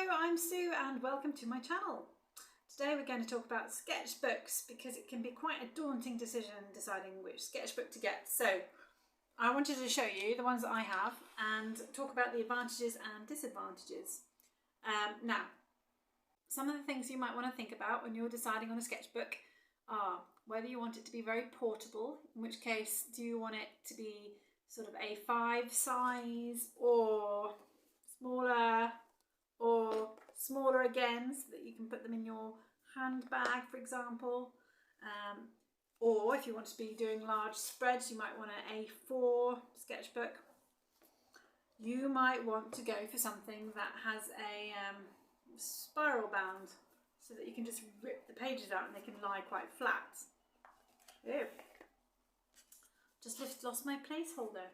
Hello, I'm Sue and welcome to my channel. Today we're going to talk about sketchbooks because it can be quite a daunting decision deciding which sketchbook to get. So I wanted to show you the ones that I have and talk about the advantages and disadvantages. Now, some of the things you might want to think about when you're deciding on a sketchbook are whether you want it to be very portable, in which case do you want it to be sort of A5 size or smaller again, so that you can put them in your handbag, for example. Or if you want to be doing large spreads, you might want an A4 sketchbook. You might want to go for something that has a spiral bound, so that you can just rip the pages out and they can lie quite flat. Ew. Just lost my placeholder.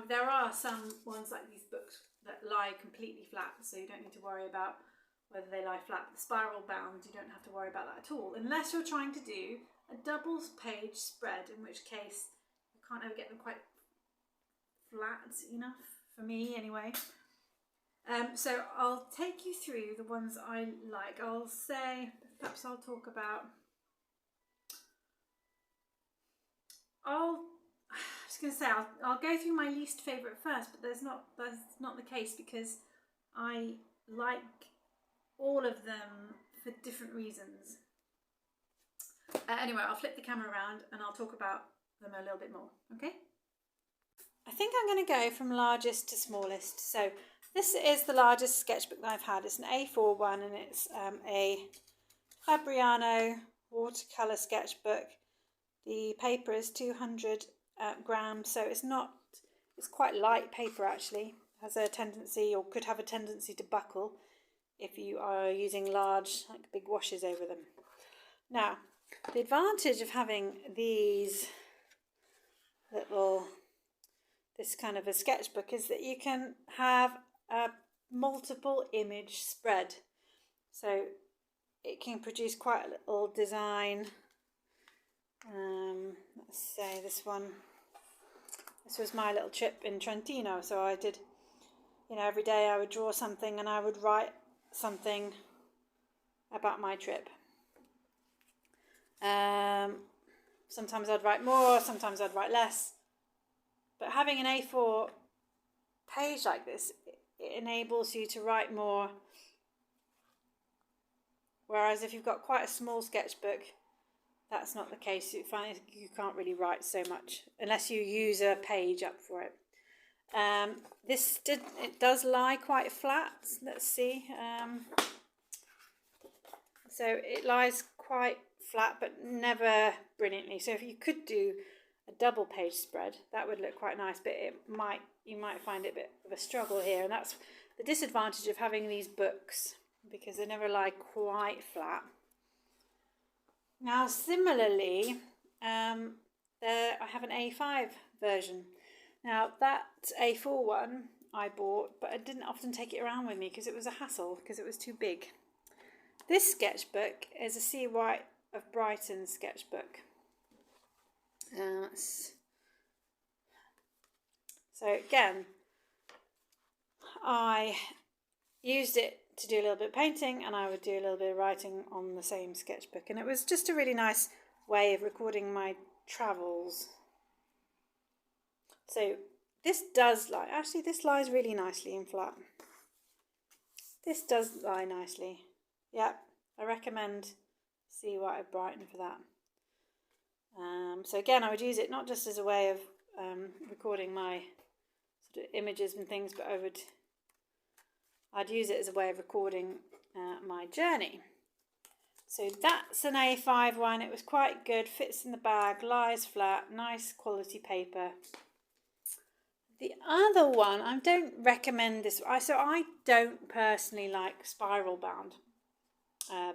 There are some ones like these books that lie completely flat, so you don't need to worry about whether they lie flat. The spiral bound, you don't have to worry about that at all, unless you're trying to do a double page spread, in which case you can't ever get them quite flat enough, for me anyway. So I'll take you through the ones I like. Perhaps I'll talk about, I'll go through my least favourite first, but that's not the case, because I like all of them for different reasons. Anyway, I'll flip the camera around and I'll talk about them a little bit more, okay? I think I'm going to go from largest to smallest. So this is the largest sketchbook that I've had. It's an A4 one, and it's a Fabriano watercolour sketchbook. The paper is 200 grams, so it's quite light paper actually. It has a tendency, or could have a tendency, to buckle if you are using large, like big washes over them. Now, the advantage of having this kind of a sketchbook is that you can have a multiple image spread. So it can produce quite a little design. Let's say this was my little trip in Trentino, so I did, every day I would draw something and I would write something about my trip. Sometimes I'd write more, sometimes I'd write less, but having an A4 page like this, it enables you to write more, whereas if you've got quite a small sketchbook, that's not the case. You find you can't really write so much unless you use a page up for it. It does lie quite flat. Let's see. So it lies quite flat, but never brilliantly. So if you could do a double page spread, that would look quite nice. But you might find it a bit of a struggle here, and that's the disadvantage of having these books, because they never lie quite flat. Now, similarly, I have an A5 version. Now, that A4 one I bought, but I didn't often take it around with me because it was a hassle, because it was too big. This sketchbook is a C. White of Brighton sketchbook. So again, I used it to do a little bit of painting, and I would do a little bit of writing on the same sketchbook, and it was just a really nice way of recording my travels. So this lies really nicely in flat. This does lie nicely. Yeah, I recommend C. White of Brighton for that. So again, I would use it not just as a way of recording my sort of images and things, but I'd use it as a way of recording my journey. So that's an A5 one. It was quite good, fits in the bag, lies flat, nice quality paper. The other one, I don't recommend this. I don't personally like spiral bound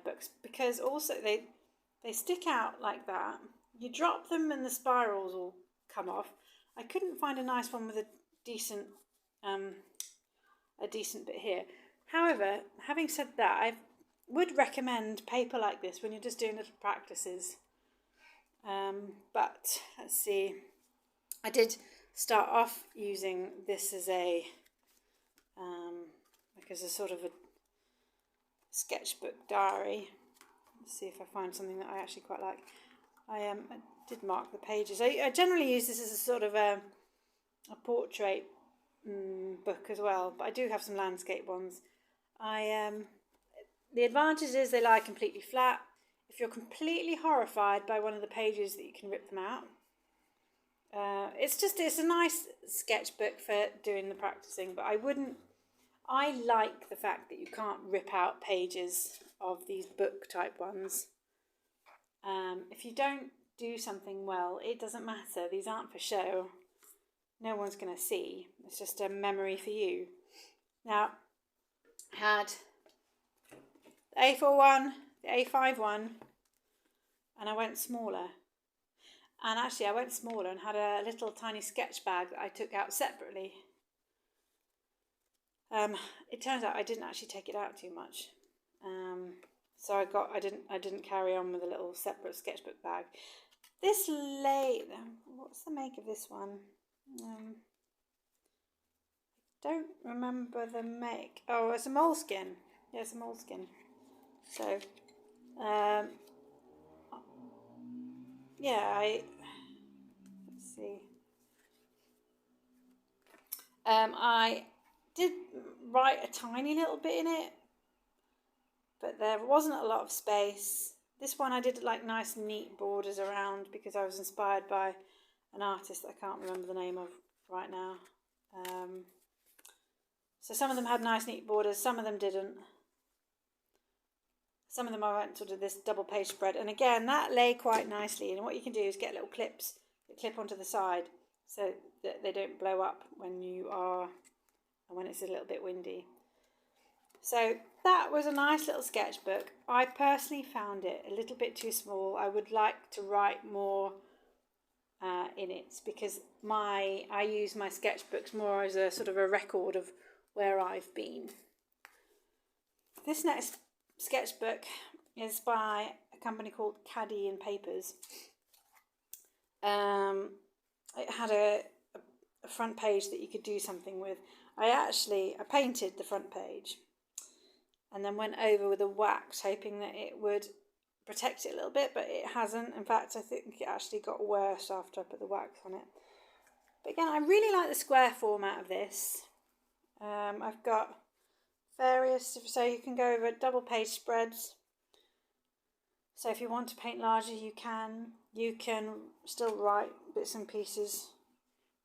books, because also they stick out like that. You drop them and the spirals will come off. I couldn't find a nice one with a decent bit here. However, having said that, I would recommend paper like this when you're just doing little practices. But let's see, I did start off using this as a like as a sort of a sketchbook diary. Let's see if I find something that I actually quite like. I did mark the pages. I generally use this as a sort of a portrait book as well, but I do have some landscape ones. The advantage is they lie completely flat. If you're completely horrified by one of the pages, that you can rip them out. It's a nice sketchbook for doing the practicing, but I like the fact that you can't rip out pages of these book type ones. If you don't do something well, it doesn't matter. These aren't for show. No one's going to see. It's just a memory for you. Now, I had the A4 one, the A5 one, and I went smaller. And actually I went smaller and had a little tiny sketch bag that I took out separately. It turns out I didn't actually take it out too much. So I didn't carry on with a little separate sketchbook bag. What's the make of this one? Don't remember the make. Oh, it's a moleskin. Yeah, it's a moleskin. So, yeah, let's see. I did write a tiny little bit in it, but there wasn't a lot of space. This one I did like nice neat borders around because I was inspired by an artist that I can't remember the name of right now. So some of them had nice neat borders, some of them didn't. Some of them I went sort of this double page spread, and again that lay quite nicely. And what you can do is get little clips that clip onto the side so that they don't blow up when it's a little bit windy. So that was a nice little sketchbook. I personally found it a little bit too small. I would like to write more in it because I use my sketchbooks more as a sort of a record of where I've been. This next sketchbook is by a company called Caddy and Papers. It had a front page that you could do something with. I painted the front page and then went over with a wax, hoping that it would protect it a little bit, but it hasn't. In fact, I think it actually got worse after I put the wax on it. But again, I really like the square format of this. I've got various, so you can go over double page spreads. So if you want to paint larger, you can still write bits and pieces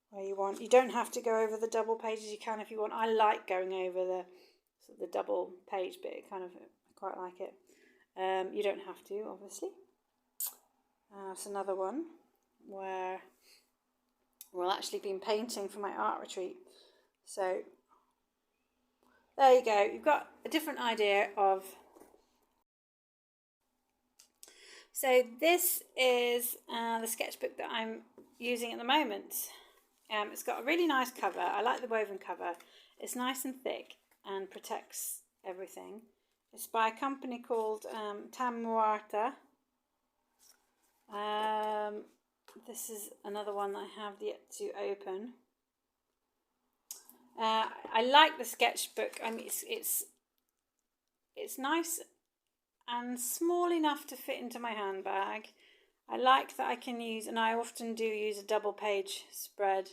where you want. You don't have to go over the double pages. You can if you want. I like going over the double page bit. I quite like it. You don't have to, obviously. It's another one where we'll actually been painting for my art retreat. So there you go. You've got a different idea of. So this is the sketchbook that I'm using at the moment. It's got a really nice cover. I like the woven cover. It's nice and thick and protects everything. It's by a company called Tamuarta. This is another one that I have yet to open. I like the sketchbook. I mean, it's nice and small enough to fit into my handbag. I like that I can use, and I often do use a double page spread.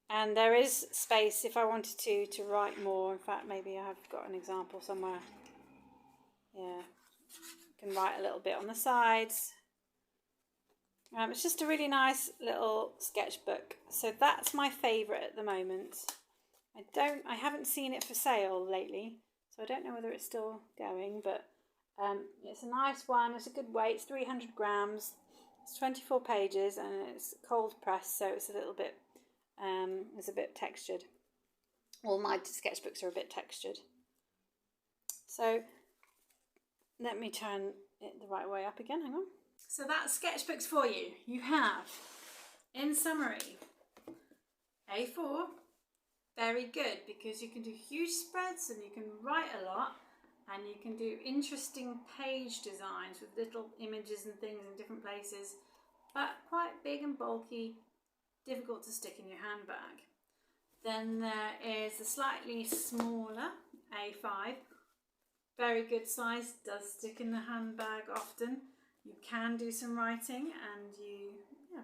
And there is space if I wanted to write more. In fact, maybe I've got an example somewhere. Yeah, you can write a little bit on the sides. It's just a really nice little sketchbook. So that's my favourite at the moment. I haven't seen it for sale lately, so I don't know whether it's still going, but it's a nice one. It's a good weight. It's 300 grams. It's 24 pages and it's cold pressed, so it's a little bit textured. All my sketchbooks are a bit textured. So let me turn it the right way up again. Hang on. So that's sketchbooks for you. You have, in summary, A4, very good because you can do huge spreads and you can write a lot and you can do interesting page designs with little images and things in different places. but quite big and bulky, difficult to stick in your handbag. Then there is the slightly smaller A5, very good size, does stick in the handbag often. You can do some writing and yeah,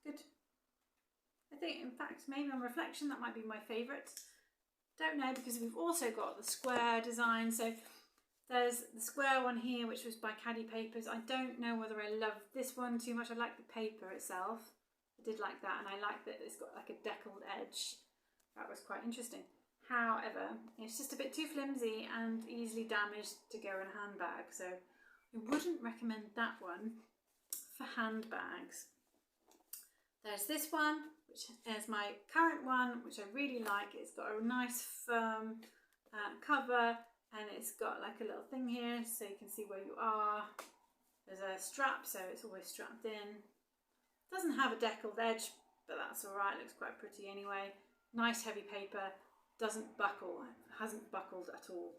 it's good. I think, in fact, maybe on reflection, that might be my favourite. Don't know, because we've also got the square design. So there's the square one here, which was by Caddy Papers. I don't know whether I love this one too much. I like the paper itself. I did like that, and I like that it's got like a deckled edge. That was quite interesting. However, it's just a bit too flimsy and easily damaged to go in a handbag. So I wouldn't recommend that one for handbags. There's this one, which is my current one, which I really like. It's got a nice firm cover, and it's got like a little thing here so you can see where you are. There's a strap, so it's always strapped in. Doesn't have a deckled edge, but that's all right. Looks quite pretty anyway. Nice heavy paper, doesn't buckle, hasn't buckled at all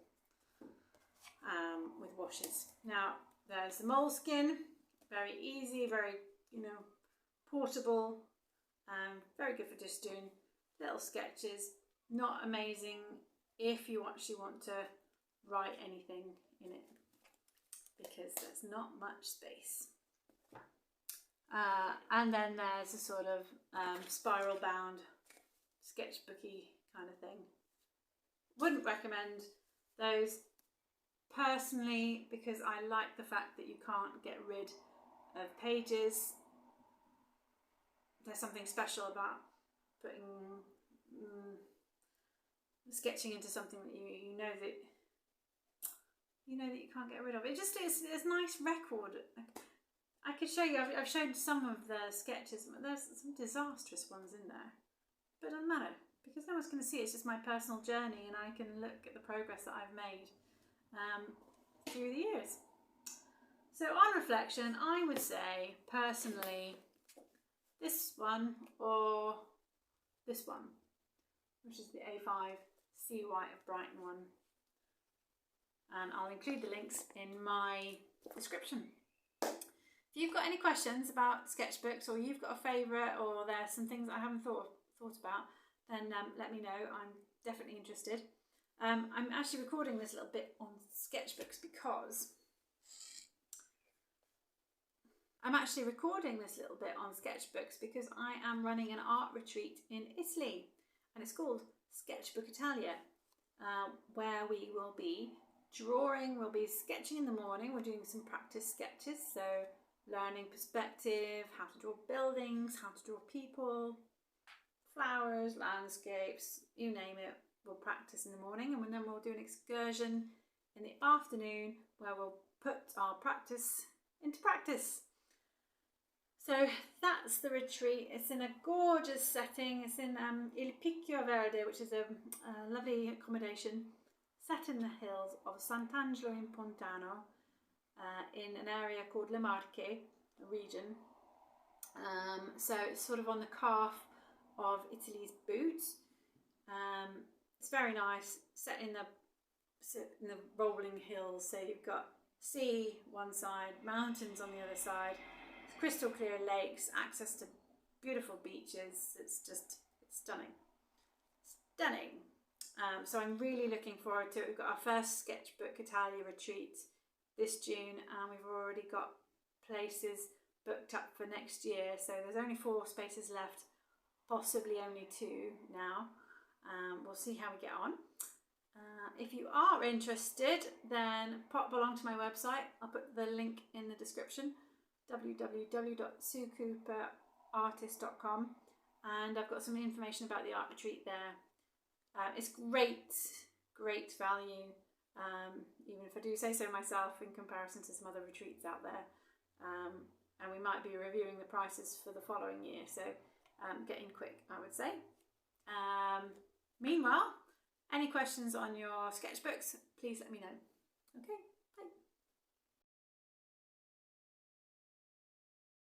with washes. Now there's the moleskin, very easy, very portable, very good for just doing little sketches. Not amazing if you actually want to write anything in it, because there's not much space. And then there's a sort of spiral bound sketchbooky kind of thing. Wouldn't recommend those personally, because I like the fact that you can't get rid of pages. There's something special about putting sketching into something that you know that you can't get rid of. It just is a nice record. I could show you. I've shown some of the sketches. There's some disastrous ones in there, but it doesn't matter, because no one's going to see it. It's just my personal journey, and I can look at the progress that I've made through the years. So on reflection, I would say personally this one or this one, which is the A5 Sea White of Brighton one, and I'll include the links in my description. If you've got any questions about sketchbooks, or you've got a favourite, or there's some things I haven't thought about, then let me know. I'm definitely interested. I'm actually recording this little bit on sketchbooks because I am running an art retreat in Italy, and it's called Sketchbook Italia, where we will be drawing. We'll be sketching in the morning. We're doing some practice sketches, so learning perspective, how to draw buildings, how to draw people, flowers, landscapes, you name it. We'll practice in the morning, and then we'll do an excursion in the afternoon where we'll put our practice into practice. So that's the retreat. It's in a gorgeous setting. It's in Il Picchio Verde, which is a lovely accommodation set in the hills of Sant'Angelo in Pontano, in an area called Le Marche, a region. So it's sort of on the calf of Italy's boot. It's very nice, set in the rolling hills. So you've got sea one side, mountains on the other side, crystal clear lakes, access to beautiful beaches. It's stunning. So I'm really looking forward to it. We've got our first Sketchbook Italia retreat this June, and we've already got places booked up for next year. So there's only 4 spaces left, possibly only 2 now. We'll see how we get on. If you are interested, then pop along to my website. I'll put the link in the description, www.suecooperartist.com, and I've got some information about the art retreat there. It's great value, even if I do say so myself, in comparison to some other retreats out there. And we might be reviewing the prices for the following year, so get in quick, I would say. Meanwhile, any questions on your sketchbooks, please let me know. Okay.